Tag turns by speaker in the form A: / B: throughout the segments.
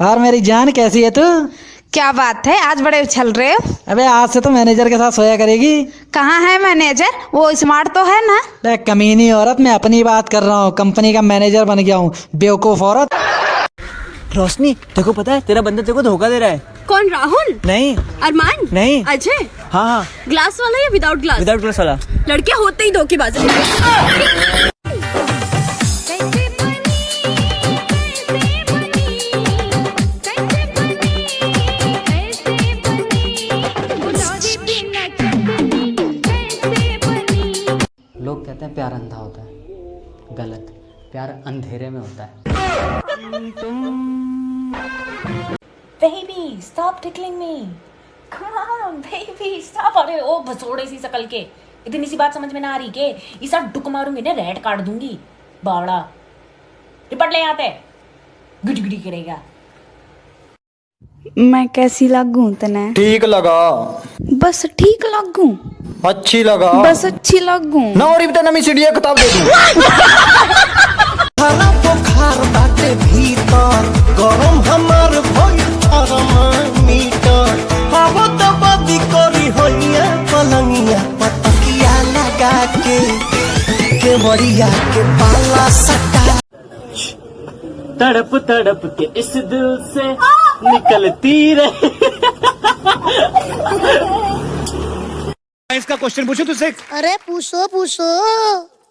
A: और मेरी जान कैसी है तू?
B: क्या बात है, आज बड़े उछल रहे हो।
A: अबे आज से तो मैनेजर के साथ सोया करेगी।
B: कहाँ है मैनेजर? वो स्मार्ट तो है ना।
A: बे कमीनी औरत, मैं अपनी बात कर रहा हूँ। कंपनी का मैनेजर बन गया हूँ, बेवकूफ औरत।
C: रोशनी, तेरे को पता है तेरा बंदा तेरे को धोखा दे रहा है।
D: कौन? राहुल?
C: नहीं।
D: अरमान?
C: नहीं।
D: अजय?
C: हाँ हाँ,
D: ग्लास वाला या विदाउट ग्लास?
C: विदाउट ग्लास वाला।
D: लड़के होते ही धोखेबाज।
E: लोग कहते हैं प्यार अंधा होता है, गलत। प्यार अंधेरे में होता है।
F: Baby, stop tickling me. Come on, baby, stop. अरे ओ भसोड़े सी शकल के, इतनी सी बात समझ में ना आ रही के? ये सब डुक मारूंगी ना, रेड काट दूंगी। बावड़ा, रिपट ले आते गुड़ी गुड़ी करेगा।
B: मैं कैसी लगूं तने?
G: ठीक लगा,
B: बस ठीक लगूं,
G: अच्छी लगा,
B: बस अच्छी लगूं।
G: ना और इतना नमी सीढ़िया किताब दे दूं। हरा बुखार बाटे भीतर, गरम हमार भइल थर्मामीटर। हवा तो बदी करी होइया पलंगिया पतकिया लगा के बड़िया के पाला सटा।
C: तड़प तड़प के इस दिल से निकलती रहे।
H: इसका क्वेश्चन पूछो तुझसे।
I: अरे पूछो पूछो।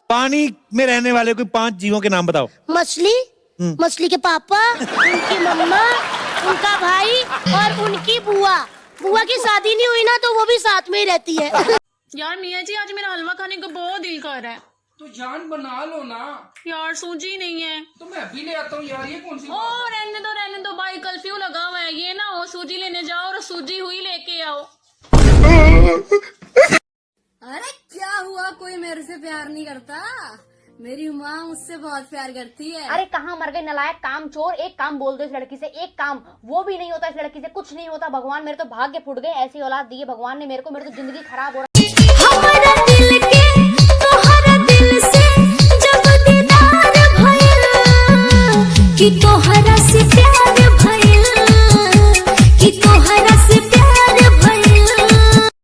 H: पानी में रहने वाले कोई 5 जीवों के नाम बताओ।
I: मछली, मछली के पापा, उनकी मम्मा, उनका भाई और उनकी बुआ। बुआ की शादी नहीं हुई ना, तो वो भी साथ में ही रहती है।
D: यार मियाँ जी, आज मेरा हलवा खाने का बहुत दिल कर रहा है।
J: तो जान बना लो ना।
D: यार सूजी नहीं है।
J: तो मैं भी ले आता हूँ यार, ये कौन सी
D: ओ रहने दो भाई, कर्फ्यू लगा हुआ है। ये ना हो सूजी लेने जाओ और सूजी हुई लेके आओ।
K: अरे क्या हुआ, कोई मेरे से प्यार नहीं करता? मेरी माँ मुझसे बहुत प्यार करती है।
F: अरे कहाँ मर गए नलायक काम चोर। एक काम बोल दो इस लड़की से, एक काम, वो भी नहीं होता। इस लड़की से कुछ नहीं होता। भगवान, मेरे तो भाग्य फूट गए। ऐसी औलाद दी है भगवान ने मेरे को। मेरे तो जिंदगी खराब हो रहा।